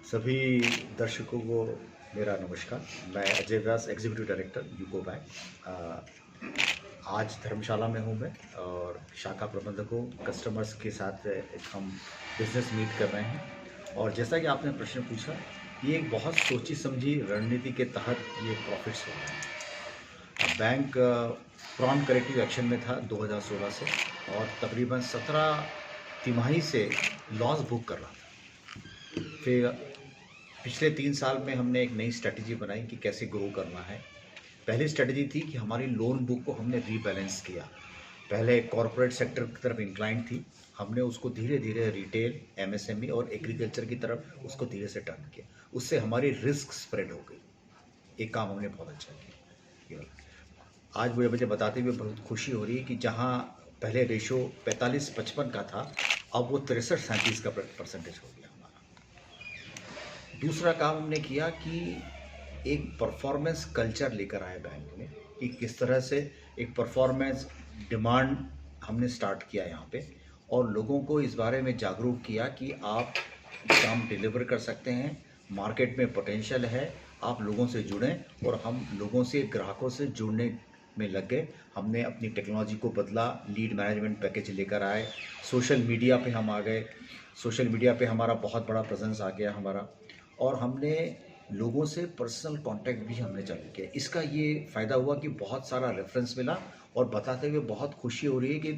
सभी दर्शकों को मेरा नमस्कार। मैं अजय व्यास, एग्जीक्यूटिव डायरेक्टर यूको बैंक। आज धर्मशाला में हूँ मैं और शाखा प्रबंधकों कस्टमर्स के साथ एक हम बिजनेस मीट कर रहे हैं। और जैसा कि आपने प्रश्न पूछा, ये एक बहुत सोची समझी रणनीति के तहत ये प्रॉफिट्स हो रहे हैं। बैंक प्रॉम्प्ट करेक्टिव एक्शन में था 2016 से और तकरीबन 17 तिमाही से लॉस बुक कर रहा था। फिर पिछले 3 साल में हमने एक नई स्ट्रेटजी बनाई कि कैसे ग्रो करना है। पहली स्ट्रेटजी थी कि हमारी लोन बुक को हमने रीबैलेंस किया। पहले कॉरपोरेट सेक्टर की तरफ इंक्लाइन थी, हमने उसको धीरे धीरे रिटेल, एमएसएमई और एग्रीकल्चर की तरफ उसको धीरे से टर्न किया। उससे हमारी रिस्क स्प्रेड हो गई। एक काम हमने बहुत अच्छा किया। आज मुझे बताते हुए बहुत खुशी हो रही है कि जहाँ पहले रेशो 45-55 का था, अब वो 63-37 का परसेंटेज हो गया। दूसरा काम हमने किया कि एक परफॉर्मेंस कल्चर लेकर आए बैंक में कि किस तरह से एक परफॉर्मेंस डिमांड हमने स्टार्ट किया यहाँ पे और लोगों को इस बारे में जागरूक किया कि आप काम डिलीवर कर सकते हैं, मार्केट में पोटेंशियल है, आप लोगों से जुड़ें। और हम लोगों से, ग्राहकों से जुड़ने में लग गए। हमने अपनी टेक्नोलॉजी को बदला, लीड मैनेजमेंट पैकेज लेकर आए, सोशल मीडिया पे हम आ गए, सोशल मीडिया पे हमारा बहुत बड़ा प्रेजेंस आ गया हमारा, और हमने लोगों से पर्सनल कांटेक्ट भी हमने चालू किया। इसका ये फ़ायदा हुआ कि बहुत सारा रेफरेंस मिला और बताते हुए बहुत खुशी हो रही है कि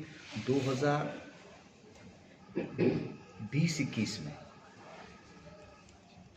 2020-21 में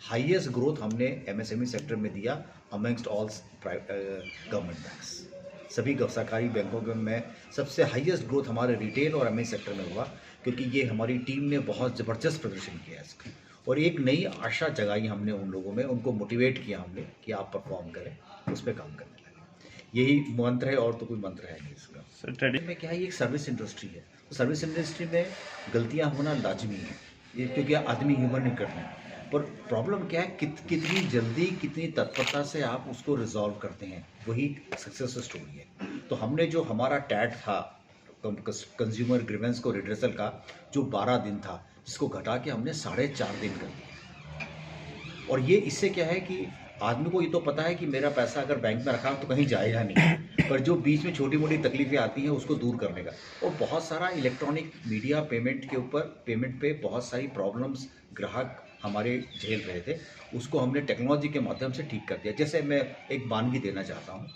हाईएस्ट ग्रोथ हमने एमएसएमई सेक्टर में दिया अमंगस्ट ऑल गवर्नमेंट बैंक्स। सभी सरकारी बैंकों में सबसे हाईएस्ट ग्रोथ हमारे रिटेल और एमएसएमई सेक्टर में हुआ, क्योंकि ये हमारी टीम ने बहुत ज़बरदस्त प्रदर्शन किया है इसका। और एक नई आशा जगाई हमने उन लोगों में, उनको मोटिवेट किया हमने कि आप परफॉर्म करें, उस पर काम करने लगे। यही मंत्र है, और तो कोई मंत्र है नहीं इसका। सर में क्या है, ये एक सर्विस इंडस्ट्री है, तो सर्विस इंडस्ट्री में गलतियां होना लाजमी है, ये क्योंकि आदमी ह्यूमन नहीं करते हैं। पर प्रॉब्लम क्या है, कितनी जल्दी, कितनी तत्परता से आप उसको रिजॉल्व करते हैं, वही सक्सेस स्टोरी है। तो हमने जो हमारा टैट था कंज्यूमर ग्रीवेंस को रिड्रेसल का, जो 12 दिन था, इसको घटा के हमने 4.5 दिन कर दिया। और ये इससे क्या है कि आदमी को ये तो पता है कि मेरा पैसा अगर बैंक में रखा तो कहीं जाएगा नहीं, पर जो बीच में छोटी मोटी तकलीफें आती हैं उसको दूर करने का। और बहुत सारा इलेक्ट्रॉनिक मीडिया पेमेंट के ऊपर, पेमेंट पे बहुत सारी प्रॉब्लम्स ग्राहक हमारे झेल रहे थे, उसको हमने टेक्नोलॉजी के माध्यम से ठीक कर दिया। जैसे मैं एक मानवी देना चाहता हूँ,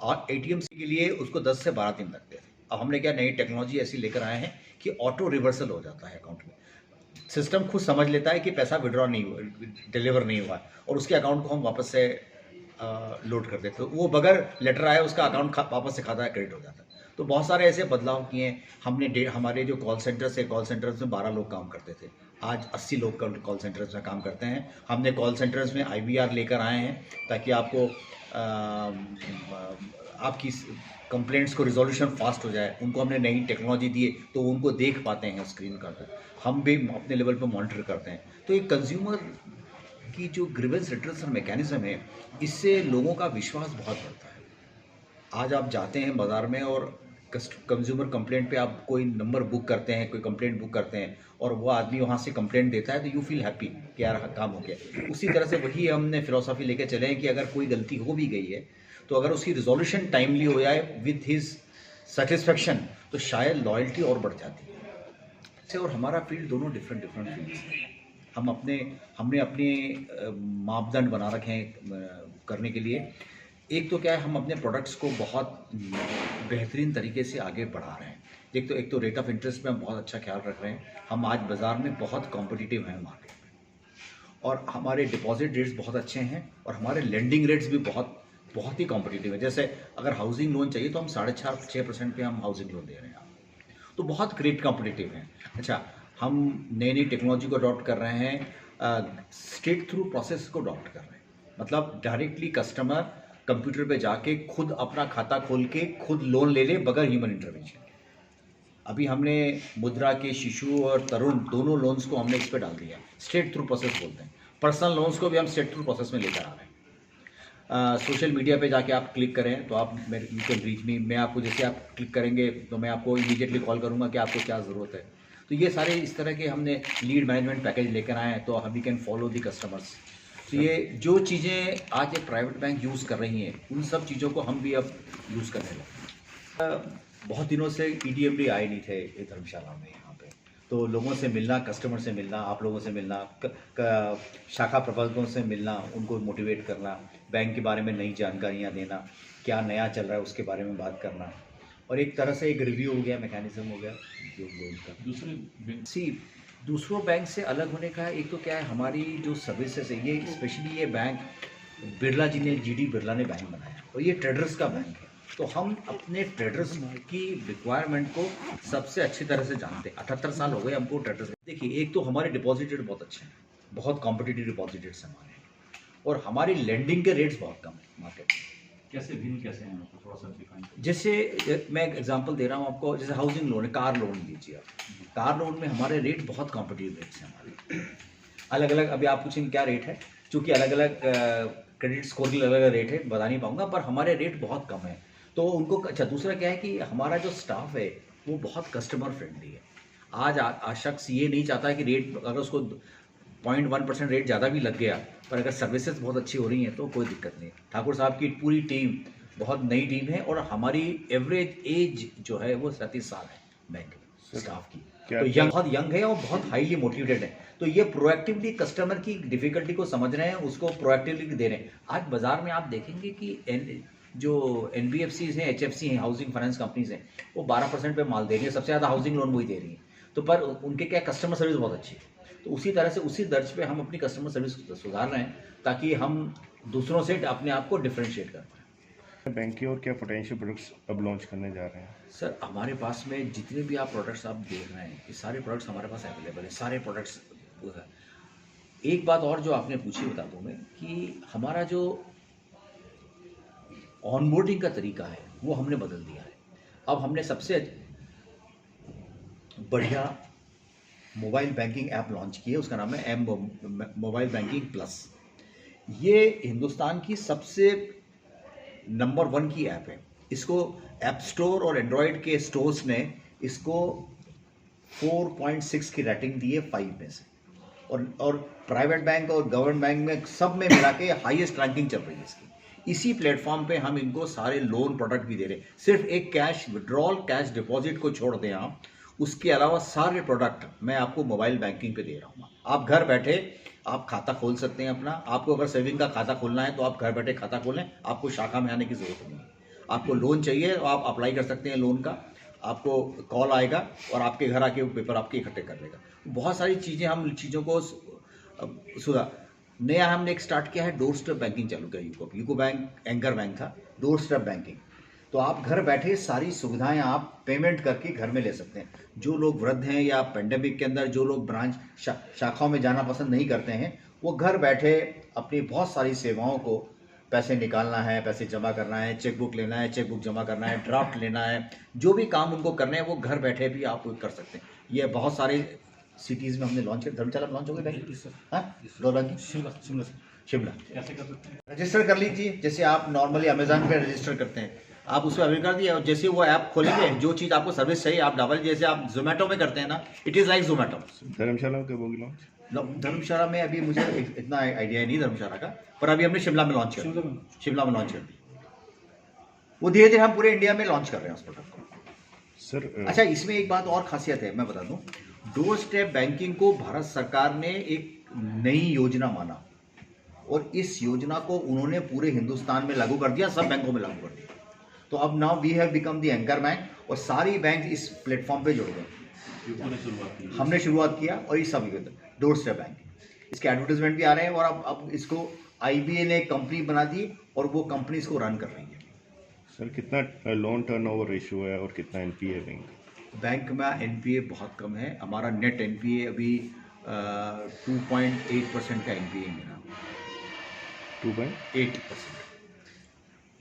और ATM के लिए उसको 10 से 12 दिन लगते थे। अब हमने क्या नई टेक्नोलॉजी ऐसी लेकर आए हैं कि ऑटो रिवर्सल हो जाता है अकाउंट में। सिस्टम खुद समझ लेता है कि पैसा विड्रॉ नहीं हुआ, डिलीवर नहीं हुआ, और उसके अकाउंट को हम वापस से लोड कर देते। तो वो बगैर लेटर आया उसका अकाउंट वापस से खाता क्रेडिट हो जाता है। तो बहुत सारे ऐसे बदलाव किए हैं हमने। हमारे जो कॉल सेंटर्स है, कॉल सेंटर्स में 12 लोग काम करते थे, आज 80 लोग कॉल सेंटर्स में काम करते हैं। हमने कॉल सेंटर्स में IVR लेकर आए हैं ताकि आपको आपकी कंप्लेंट्स को रिजोल्यूशन फास्ट हो जाए। उनको हमने नई टेक्नोलॉजी दी है तो उनको देख पाते हैं स्क्रीन का, हम भी अपने लेवल पर मॉनिटर करते हैं। तो एक कंज्यूमर की जो ग्रीवेंस रिड्रेसल मैकेनिज्म है, इससे लोगों का विश्वास बहुत बढ़ता है। आज आप जाते हैं बाज़ार में और कंज्यूमर कंप्लेंट पे आप कोई नंबर बुक करते हैं, कोई कंप्लेंट बुक करते हैं, और वो आदमी वहाँ से कंप्लेंट देता है, तो यू फील हैप्पी कि यार काम हो गया। उसी तरह से वही हमने फिलॉसफी लेके चले हैं कि अगर कोई गलती हो भी गई है तो अगर उसकी रिजोल्यूशन टाइमली हो जाए विथ हिज सेटिस्फेक्शन, तो शायद लॉयल्टी और बढ़ जाती है। और हमारा फील्ड दोनों डिफरेंट फील्ड्स हैं। हमने अपने मापदंड बना रखे हैं करने के लिए। एक तो क्या है, हम अपने प्रोडक्ट्स को बहुत बेहतरीन तरीके से आगे बढ़ा रहे हैं। एक तो रेट ऑफ इंटरेस्ट में हम बहुत अच्छा ख्याल रख रहे हैं। हम आज बाज़ार में बहुत कॉम्पिटिटिव हैं मार्केट में, और हमारे डिपॉजिट रेट्स बहुत अच्छे हैं, और हमारे लेंडिंग रेट्स भी बहुत ही कॉम्पिटिटिव है। जैसे अगर हाउसिंग लोन चाहिए तो हम 4.5-6% पे हम हाउसिंग लोन दे रहे हैं, तो बहुत ग्रेट कॉम्पिटिटिव हैं। अच्छा, हम नई टेक्नोलॉजी को अडॉप्ट कर रहे हैं, स्ट्रेट थ्रू प्रोसेस को अडॉप्ट कर रहे हैं। मतलब डायरेक्टली कस्टमर कंप्यूटर पे जाके खुद अपना खाता खोल के खुद लोन ले ले बगैर ह्यूमन इंटरवेंशन। अभी हमने मुद्रा के शिशु और तरुण दोनों लोन्स को हमने इस पर डाल दिया, स्ट्रेट थ्रू प्रोसेस बोलते हैं। पर्सनल लोन्स को भी हम स्ट्रेट थ्रू प्रोसेस में लेकर आ रहे हैं। सोशल मीडिया पे जाके आप क्लिक करें तो आप मेरे यू कैन रीच मी। मैं आपको, जैसे आप क्लिक करेंगे तो मैं आपको इमीडिएटली कॉल करूंगा कि आपको क्या ज़रूरत है। तो ये सारे इस तरह के हमने लीड मैनेजमेंट पैकेज लेकर आए हैं, तो we can follow the customers. तो ये जो चीज़ें आज एक प्राइवेट बैंक यूज़ कर रही हैं, उन सब चीज़ों को हम भी अब यूज़ करने लगे। बहुत दिनों से EDMD आए नहीं थे ये धर्मशाला में यहाँ पे, तो लोगों से मिलना, कस्टमर से मिलना, आप लोगों से मिलना, शाखा प्रबंधकों से मिलना, उनको मोटिवेट करना, बैंक के बारे में नई जानकारियाँ देना, क्या नया चल रहा है उसके बारे में बात करना, और एक तरह से एक रिव्यू हो गया, मैकेनिज्म हो गया जो लोन का। दूसरों बैंक से अलग होने का एक तो क्या है, हमारी जो सर्विसेज है, ये स्पेशली ये बैंक बिरला जी ने, GD बिरला ने बैंक बनाया, और ये ट्रेडर्स का बैंक है, तो हम अपने ट्रेडर्स की रिक्वायरमेंट को सबसे अच्छी तरह से जानते हैं। 78 साल हो गए हमको ट्रेडर्स। देखिए, एक तो हमारे डिपॉजिट रेट बहुत अच्छे हैं, बहुत कॉम्पिटिटिव डिपॉजिट रेट्स हमारे हैं, और हमारी लेंडिंग के रेट्स बहुत कम है मार्केट में। कैसे हैं आपको थोड़ा सा दिखाएं। जैसे मैं एग्जांपल दे रहा हूँ आपको, जैसे हाउसिंग लोन है, कार लोन लीजिए आप, कार लोन में हमारे रेट बहुत कॉम्पिटिटिव रेट्स हैं हमारे, अलग अलग। अभी आप पूछेंगे क्या रेट है, चूँकि अलग अलग क्रेडिट स्कोर के अलग अलग रेट है, बता नहीं पाऊँगा, पर हमारे रेट बहुत कम है। तो उनको अच्छा, दूसरा क्या है कि हमारा जो स्टाफ है वो बहुत कस्टमर फ्रेंडली है। आज शख्स ये नहीं चाहता है कि रेट, अगर उसको 0.1% रेट ज़्यादा भी लग गया, पर अगर सर्विसेज बहुत अच्छी हो रही हैं तो कोई दिक्कत नहीं। ठाकुर साहब की पूरी टीम बहुत नई टीम है, और हमारी एवरेज एज जो है वो 37 साल है बैंक स्टाफ की, तो बहुत यंग है और बहुत हाईली मोटिवेटेड है। तो ये प्रोएक्टिवली कस्टमर की डिफिकल्टी को समझ रहे हैं, उसको प्रोएक्टिवली दे रहे हैं। आज बाजार में आप देखेंगे कि जो NBFCs हैं, HFC हैं, हाउसिंग फाइनेंस कंपनीज हैं, वो 12% पे माल दे रही है, सबसे ज़्यादा हाउसिंग लोन वही दे रही है। तो पर उनके क्या, कस्टमर सर्विस बहुत अच्छी है। तो उसी तरह से उसी दर्ज पे हम अपनी कस्टमर सर्विस सुधार रहे हैं, ताकि हम दूसरों से अपने आप को डिफ्रेंशिएट कर पाएँ। बैंक की और क्या पोटेंशियल प्रोडक्ट्स अब लॉन्च करने जा रहे हैं? सर, हमारे पास में जितने भी आप प्रोडक्ट्स आप देख रहे हैं, ये सारे प्रोडक्ट्स हमारे पास अवेलेबल है, सारे प्रोडक्ट्स। एक बात और जो आपने पूछी, बता दूँ मैं, कि हमारा जो ऑनबोर्डिंग का तरीका है वो हमने बदल दिया है। अब हमने सबसे बढ़िया मोबाइल बैंकिंग ऐप लॉन्च की है, उसका नाम है मोबाइल बैंकिंग प्लस। ये हिंदुस्तान की सबसे नंबर 1 की ऐप है। इसको ऐप स्टोर और एंड्रॉयड के स्टोर्स ने इसको 4.6 की रेटिंग दी है 5 में से, और प्राइवेट बैंक और गवर्नमेंट बैंक में सब में मिला के हाईएस्ट रैंकिंग चल रही है इसकी। इसी प्लेटफॉर्म पे हम इनको सारे लोन प्रोडक्ट भी दे रहे हैं। सिर्फ एक कैश विड्रॉल, कैश डिपॉजिट को छोड़ दें आप, उसके अलावा सारे प्रोडक्ट मैं आपको मोबाइल बैंकिंग पे दे रहा हूँ। आप घर बैठे आप खाता खोल सकते हैं अपना। आपको अगर सेविंग का खाता खोलना है तो आप घर बैठे खाता खोलें, आपको शाखा में आने की ज़रूरत नहीं है। आपको लोन चाहिए तो आप अप्लाई कर सकते हैं लोन का, आपको कॉल आएगा और आपके घर आके वो पेपर आपके इकट्ठे कर देगा। बहुत सारी चीज़ें, हम चीज़ों को सुधार। नया हमने एक स्टार्ट किया है, डोर स्टेप बैंकिंग चालू किया। यूको बैंक एंकर बैंक था, डोर स्टेप बैंकिंग। तो आप घर बैठे सारी सुविधाएं आप पेमेंट करके घर में ले सकते हैं। जो लोग वृद्ध हैं या पेंडेमिक के अंदर जो लोग ब्रांच शाखाओं में जाना पसंद नहीं करते हैं, वो घर बैठे अपनी बहुत सारी सेवाओं को, पैसे निकालना है, पैसे जमा करना है, चेकबुक लेना है, चेकबुक जमा करना है, ड्राफ्ट लेना है, जो भी काम उनको करने हैं वो घर बैठे भी आप कर सकते हैं। ये बहुत सारे सिटीज़ में हमने लॉन्च किया। धर्मशाला लॉन्च हो गई बैंक, हाँ, शिमला कैसे कर सकते हैं? रजिस्टर कर लीजिए, जैसे आप नॉर्मली अमेजन पे रजिस्टर करते हैं, आप उस पर अवेल कर दिए, और जैसे वो ऐप खोलेंगे, जो चीज़ आपको सर्विस चाहिए आप डबल, जैसे आप जोमेटो में करते हैं ना, इट इज़ लाइक जोमेटो। धर्मशाला में कब होगी लॉन्च? धर्मशाला में अभी मुझे इतना आइडिया नहीं धर्मशाला का, पर अभी हमने शिमला में लॉन्च कर दिया। शिमला में लॉन्च कर दिया, वो धीरे धीरे हम पूरे इंडिया में लॉन्च कर रहे हैं उस प्रोडक्ट को। सर अच्छा, इसमें एक बात और खासियत है, मैं बता दूं, डोर स्टेप बैंकिंग को भारत सरकार ने एक नई योजना माना, और इस योजना को उन्होंने पूरे हिंदुस्तान में लागू कर दिया, सब बैंकों में लागू कर दिया। तो अब now we have become the anchor bank, और सारी बैंक इस प्लेटफॉर्म पे जुड़ गए। हमने शुरुआत किया, और ये सभी डोर स्टेप बैंक, इसके एडवर्टाइजमेंट भी आ रहे हैं, और अब इसको IBA ने कंपनी बना दी, और वो कंपनी इसको रन कर रही है। सर कितना लोन टर्नओवर रेशियो है और कितना NPA बैंक में? NPA बहुत कम है। हमारा नेट NPA अभी 2.8% का NPA है मेरा, 2.8%।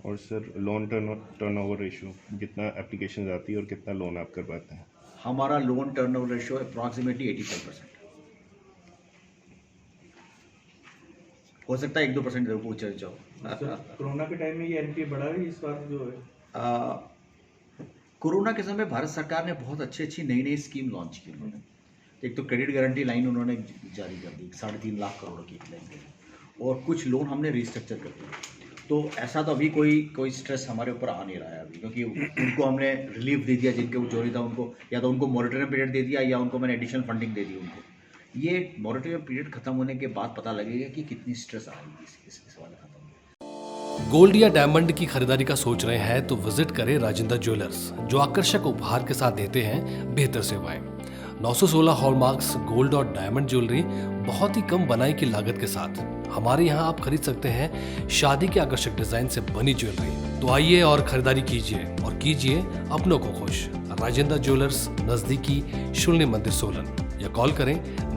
और सर लोन टर्नओवर रेशियो, कितना एप्लीकेशन आती है और कितना लोन आप कर पाते हैं? हमारा लोन टर्नओवर रेशियो अप्रॉक्सीमेटली 85%। हो सकता है 1-2% जरूर पूछ जाओ। कोरोना के टाइम में ये NPA बढ़ा है इस बार जो है? कोरोना के समय भारत सरकार ने बहुत अच्छी नई स्कीम लॉन्च की उन्होंने, एक तो क्रेडिट गारंटी लाइन उन्होंने जारी कर दी 3.5 लाख करोड़ की लाइन दी, और कुछ लोन हमने रिस्ट्रक्चर कर दिए। तो ऐसा तो अभी कोई स्ट्रेस हमारे ऊपर आ नहीं रहा है अभी, क्योंकि उनको हमने रिलीफ दे दिया, जिनके वो चोरी था उनको, या तो उनको मॉनिटरिंग पीरियड दे दिया या उनको मैंने एडिशनल फंडिंग दे दी उनको। ये मॉनिटरिंग पीरियड खत्म होने के बाद पता लगेगा कि कितनी स्ट्रेस आएगी इस वाले खत्म में। गोल्ड या डायमंड की खरीदारी का सोच रहे हैं तो विजिट करें राजेंद्र ज्वेलर्स, जो आकर्षक उपहार के साथ देते हैं बेहतर सेवाएं। 916 हॉलमार्क्स गोल्ड और डायमंड ज्वेलरी बहुत ही कम बनाई की लागत के साथ। हमारे यहाँ आप खरीद सकते हैं शादी के आकर्षक डिजाइन से बनी ज्वेलरी। तो आइए और खरीदारी कीजिए और कीजिए अपनों को खुश। राजेंद्र ज्वेलर्स, नजदीकी शून्य मंदिर, सोलन, या कॉल करें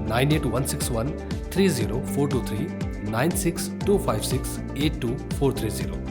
9816130423 9625682430।